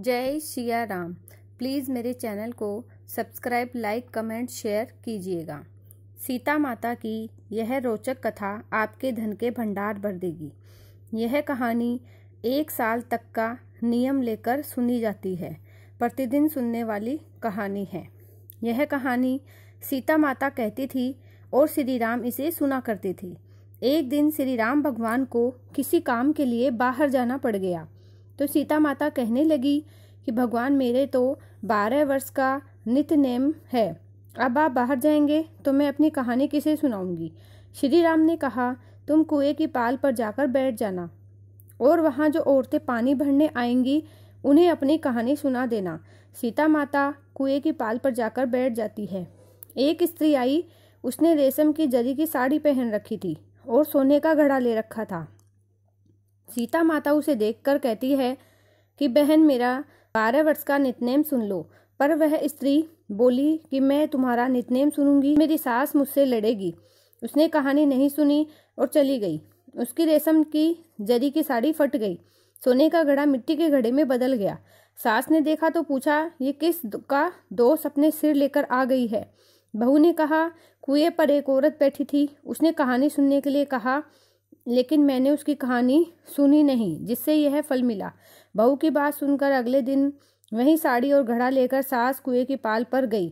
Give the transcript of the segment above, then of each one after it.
जय सिया राम। प्लीज़ मेरे चैनल को सब्सक्राइब, लाइक, कमेंट, शेयर कीजिएगा। सीता माता की यह रोचक कथा आपके धन के भंडार भर देगी। यह कहानी 1 साल तक का नियम लेकर सुनी जाती है। प्रतिदिन सुनने वाली कहानी है। यह कहानी सीता माता कहती थी और श्री राम इसे सुना करते थे। एक दिन श्री राम भगवान को किसी काम के लिए बाहर जाना पड़ गया तो सीता माता कहने लगी कि भगवान, मेरे तो 12 वर्ष का नित्य नेम है। अब आप बाहर जाएंगे तो मैं अपनी कहानी किसे सुनाऊंगी। श्री राम ने कहा, तुम कुएं की पाल पर जाकर बैठ जाना और वहाँ जो औरतें पानी भरने आएंगी उन्हें अपनी कहानी सुना देना। सीता माता कुएं की पाल पर जाकर बैठ जाती है। एक स्त्री आई, उसने रेशम की जरी की साड़ी पहन रखी थी और सोने का घड़ा ले रखा था। सीता माता उसे देखकर कहती है कि बहन, मेरा 12 वर्ष का नितनेम सुन लो। पर वह स्त्री बोली कि मैं तुम्हारा नितनेम सुनूंगी, मेरी सास मुझसे लड़ेगी। उसने कहानी नहीं सुनी और चली गई। उसकी रेशम की जरी की साड़ी फट गई, सोने का घड़ा मिट्टी के घड़े में बदल गया। सास ने देखा तो पूछा, ये किस का दोष अपने सिर लेकर आ गई है। बहू ने कहा, कुएं पर एक औरत बैठी थी, उसने कहानी सुनने के लिए कहा, लेकिन मैंने उसकी कहानी सुनी नहीं, जिससे यह फल मिला। बहू की बात सुनकर अगले दिन वही साड़ी और घड़ा लेकर सास कुएं की पाल पर गई।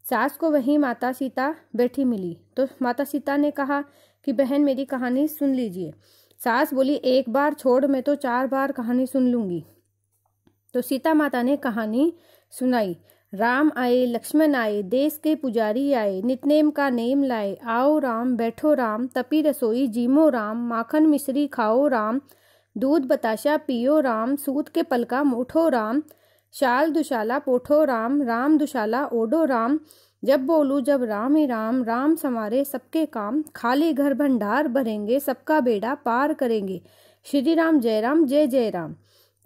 सास को वहीं माता सीता बैठी मिली तो माता सीता ने कहा कि बहन, मेरी कहानी सुन लीजिए। सास बोली, एक बार छोड़, मैं तो 4 बार कहानी सुन लूंगी। तो सीता माता ने कहानी सुनाई। राम आए, लक्ष्मण आए, देश के पुजारी आए, नितनेम का नेम लाए। आओ राम, बैठो राम, तपी रसोई जीमो राम, माखन मिश्री खाओ राम, दूध बताशा पियो राम, सूत के पलका मोठो राम, शाल दुशाला पोठो राम, राम दुशाला ओडो राम। जब बोलूं जब राम ही राम, राम संवारे सबके काम, खाली घर भंडार भरेंगे, सबका बेड़ा पार करेंगे। श्री राम जय राम, जय जय राम।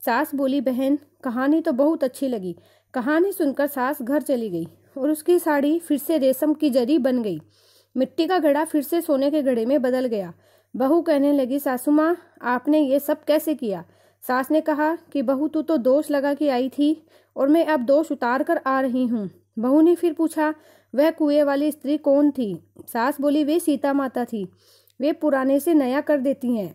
सास बोली, बहन, कहानी तो बहुत अच्छी लगी। कहानी सुनकर सास घर चली गई और उसकी साड़ी फिर से रेशम की जरी बन गई। मिट्टी का घड़ा फिर से सोने के घड़े में बदल गया। बहू कहने लगी, सासू माँ, आपने ये सब कैसे किया। सास ने कहा कि बहू, तू तो दोष लगा के आई थी और मैं अब दोष उतार कर आ रही हूँ। बहू ने फिर पूछा, वह कुएं वाली स्त्री कौन थी। सास बोली, वे सीता माता थी। वे पुराने से नया कर देती हैं,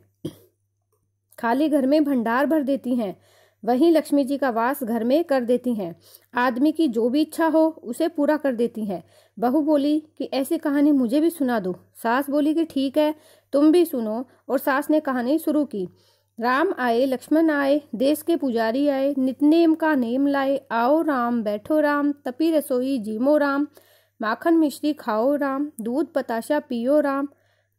खाली घर में भंडार भर देती हैं, वहीं लक्ष्मी जी का वास घर में कर देती हैं। आदमी की जो भी इच्छा हो उसे पूरा कर देती हैं। बहू बोली कि ऐसी कहानी मुझे भी सुना दो। सास बोली कि ठीक है, तुम भी सुनो। और सास ने कहानी शुरू की। राम आए, लक्ष्मण आए, देश के पुजारी आए, नितनेम का नेम लाए। आओ राम, बैठो राम, तपी रसोई जीमो राम, माखन मिश्री खाओ राम, दूध बताशा पियो राम,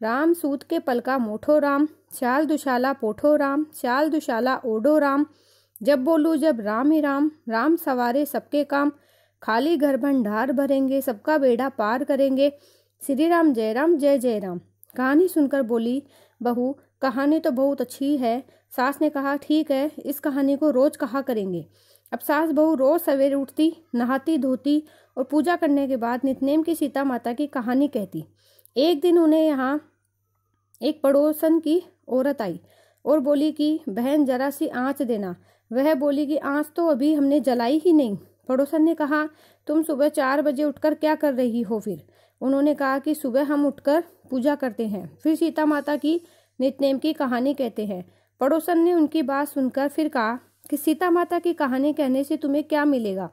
राम सूत के पलका मोठो राम, शाल दुशाला पोठो राम, शाल दुशाला ओडो राम। जब बोलूं जब राम ही राम, राम सवारे सबके काम, खाली घर भंडार भरेंगे, सबका बेड़ा पार करेंगे। श्री राम जय राम, जय जय राम। कहानी सुनकर बोली बहू, कहानी तो बहुत अच्छी है। सास ने कहा, ठीक है, इस कहानी को रोज कहा करेंगे। अब सास बहू रोज सवेरे उठती, नहाती धोती और पूजा करने के बाद नितनेम की सीता माता की कहानी कहती। एक दिन उन्हें यहाँ एक पड़ोसन की औरत आई और बोली कि बहन, जरा सी आँच देना। वह बोली कि आँच तो अभी हमने जलाई ही नहीं। पड़ोसन ने कहा, तुम सुबह 4 बजे उठकर क्या कर रही हो। फिर उन्होंने कहा कि सुबह हम उठकर पूजा करते हैं, फिर सीता माता की नितनेम की कहानी कहते हैं। पड़ोसन ने उनकी बात सुनकर फिर कहा कि सीता माता की कहानी कहने से तुम्हें क्या मिलेगा।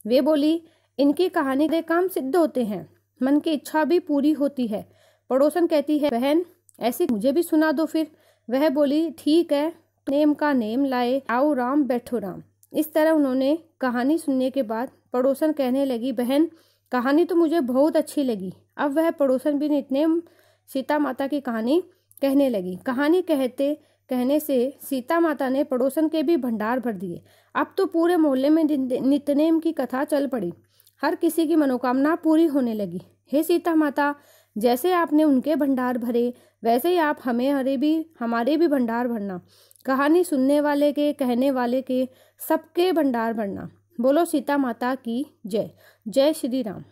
वे बोली, इनकी कहानी के काम सिद्ध होते हैं, मन की इच्छा भी पूरी होती है। पड़ोसन कहती है, बहन, ऐसे मुझे भी सुना दो। फिर वह बोली, ठीक है, नेम का नेम लाए। आओ राम, बैठो राम। इस तरह उन्होंने कहानी सुनने के बाद पड़ोसन कहने लगी, बहन, कहानी तो मुझे बहुत अच्छी लगी। अब वह पड़ोसन भी नितनेम सीता माता की कहानी कहने लगी। कहानी कहने से सीता माता ने पड़ोसन के भी भंडार भर दिए। अब तो पूरे मोहल्ले में नितनेम की कथा चल पड़ी। हर किसी की मनोकामना पूरी होने लगी। हे सीता माता, जैसे आपने उनके भंडार भरे, वैसे ही आप हमारे भी भंडार भरना। कहानी सुनने वाले के, कहने वाले के, सबके भंडार भरना। बोलो सीता माता की जय। जय श्री राम।